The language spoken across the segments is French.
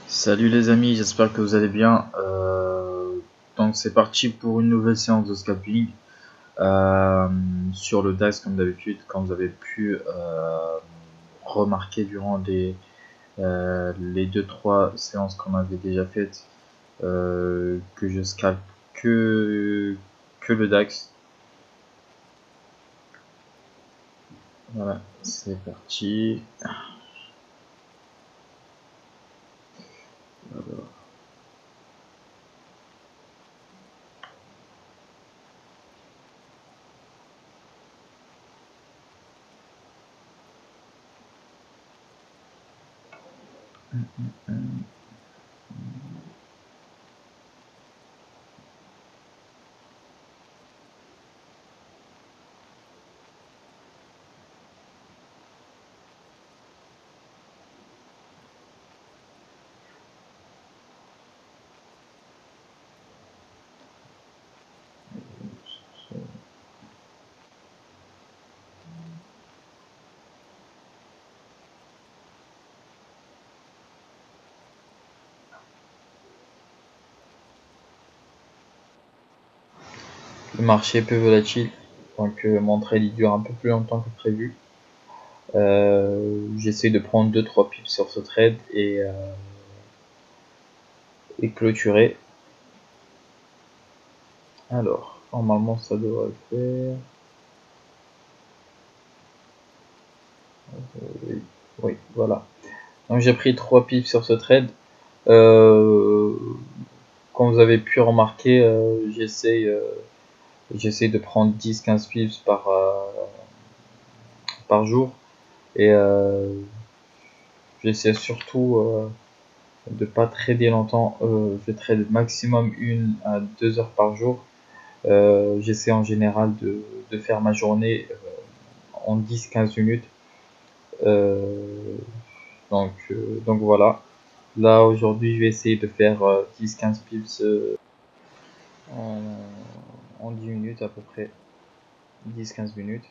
Salut les amis, j'espère que vous allez bien. Donc c'est parti pour une nouvelle séance de scalping sur le DAX comme d'habitude, comme vous avez pu remarquer durant les 2-3 séances qu'on avait déjà faites, que je scalpe que le DAX. Voilà, c'est parti. Alors, le marché est peu volatile, donc mon trade il dure un peu plus longtemps que prévu. J'essaie de prendre 2-3 pips sur ce trade et clôturer. Alors, normalement ça devrait le faire. Oui, oui, voilà. Donc j'ai pris 3 pips sur ce trade. Comme vous avez pu remarquer, j'essaie de prendre 10-15 pips par jour. Et j'essaie surtout de pas trader longtemps. Je trade maximum 1 à 2 heures par jour. J'essaie en général de faire ma journée en 10-15 minutes. Donc voilà. Là aujourd'hui je vais essayer de faire 10-15 pips en, en 10 minutes à peu près. 10-15 minutes.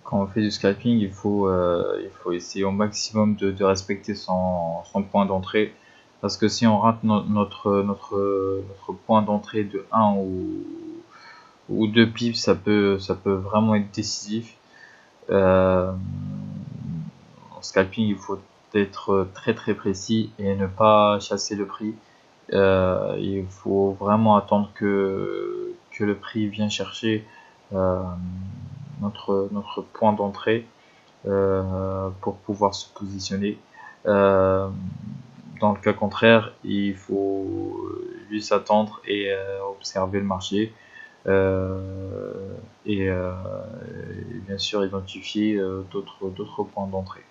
Quand on fait du scalping, il faut essayer au maximum de respecter son point d'entrée. Parce que si on rate notre point d'entrée de 1 ou 2 pips, ça peut vraiment être décisif. En scalping, il faut être très très précis et ne pas chasser le prix. Il faut vraiment attendre que le prix vienne chercher euh, notre point d'entrée pour pouvoir se positionner. Euh, dans le cas contraire, il faut juste attendre et observer le marché et bien sûr identifier d'autres points d'entrée.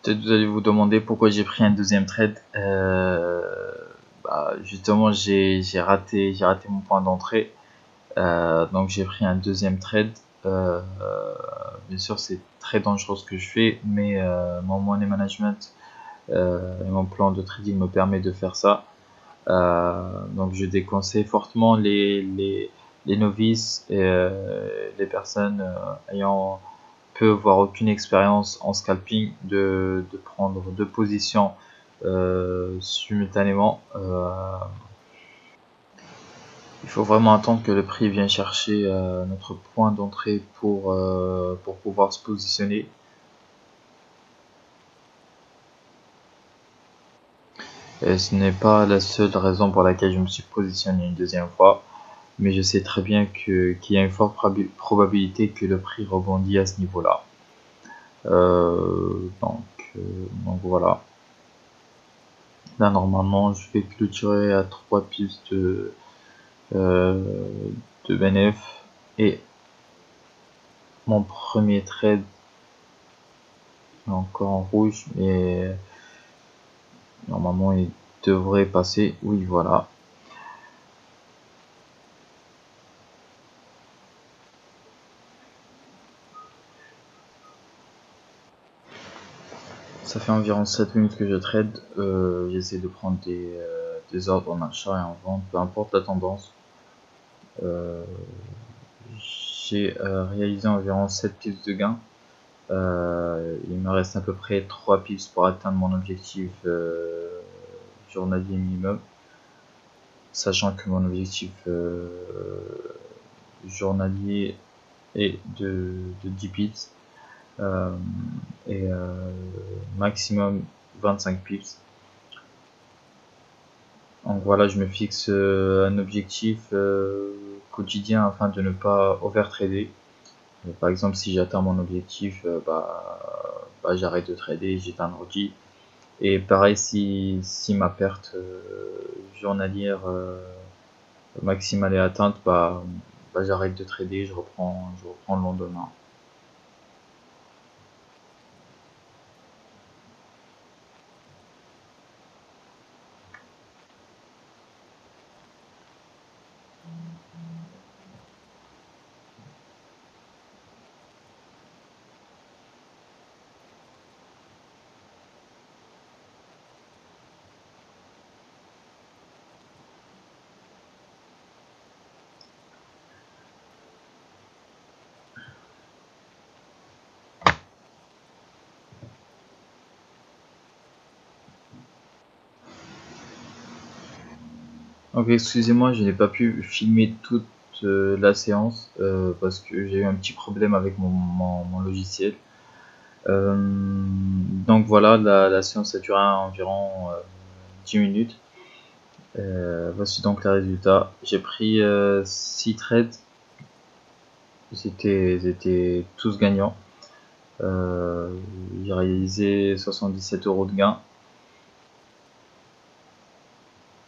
Peut-être vous allez vous demander pourquoi j'ai pris un deuxième trade. Justement, j'ai raté mon point d'entrée. Donc j'ai pris un deuxième trade. Bien sûr, c'est très dangereux ce que je fais, mais mon money management et mon plan de trading me permet de faire ça. Donc je déconseille fortement les novices et les personnes ayant peu voire aucune expérience en scalping de prendre deux positions simultanément. Il faut vraiment attendre que le prix vienne chercher notre point d'entrée pour pouvoir se positionner. Et ce n'est pas la seule raison pour laquelle je me suis positionné une deuxième fois, mais je sais très bien qu'il y a une forte probabilité que le prix rebondit à ce niveau-là. Donc voilà. Là normalement je vais clôturer à 3 pips de BNF et mon premier trade est encore en rouge, mais normalement il devrait passer. Oui, voilà. Ça fait environ 7 minutes que je trade. J'essaie de prendre des ordres en achat et en vente, peu importe la tendance. J'ai réalisé environ 7 pips de gain. Il me reste à peu près 3 pips pour atteindre mon objectif journalier minimum, sachant que mon objectif journalier est de 10 pips et maximum 25 pips. Donc voilà, je me fixe un objectif quotidien afin de ne pas overtrader. Par exemple, si j'atteins mon objectif, j'arrête de trader, j'éteins l'ordi. Et pareil, si ma perte journalière maximale est atteinte, j'arrête de trader, je reprends le lendemain. Donc excusez-moi, je n'ai pas pu filmer toute la séance parce que j'ai eu un petit problème avec mon logiciel. Donc voilà, la séance a duré environ 10 minutes. Voici donc les résultats. J'ai pris 6 trades. Ils étaient tous gagnants. J'ai réalisé 77 € de gain.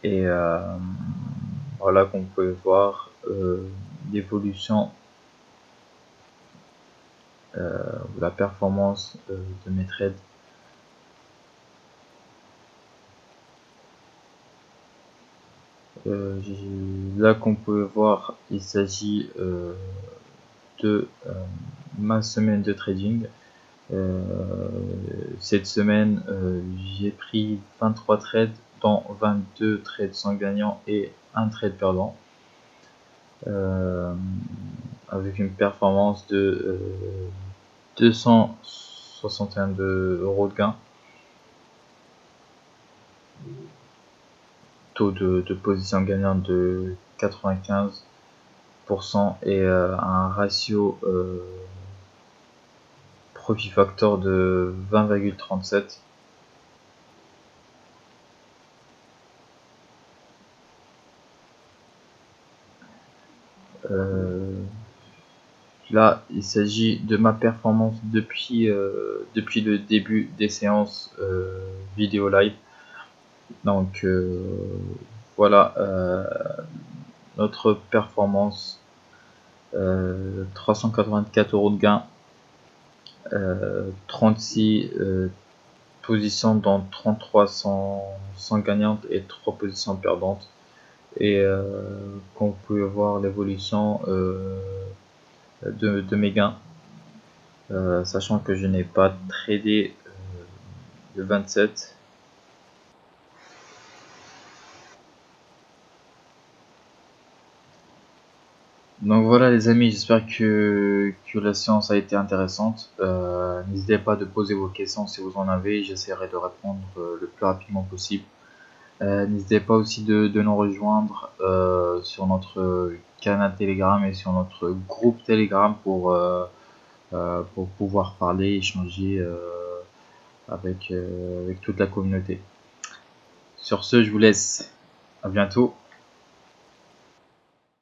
Et voilà, comme vous pouvez voir l'évolution de la performance de mes trades. Là, comme vous pouvez voir, il s'agit de ma semaine de trading. Cette semaine, j'ai pris 23 trades, dont 22 trades sans gagnant et un trade perdant, avec une performance de 261 € de gain, taux de position gagnante de 95% et un ratio profit factor de 20,37. Là, il s'agit de ma performance depuis le début des séances vidéo live. Donc voilà notre performance, 384 € de gain, 36 positions dans 33 sans gagnantes et 3 positions perdantes. Et comme vous pouvez voir l'évolution de mes gains, sachant que je n'ai pas tradé le 27. Donc voilà les amis, j'espère que la séance a été intéressante. N'hésitez pas de poser vos questions si vous en avez, j'essaierai de répondre le plus rapidement possible. N'hésitez pas aussi de nous rejoindre sur notre canal Telegram et sur notre groupe Telegram pour pouvoir parler, échanger avec toute la communauté. Sur ce, je vous laisse. À bientôt.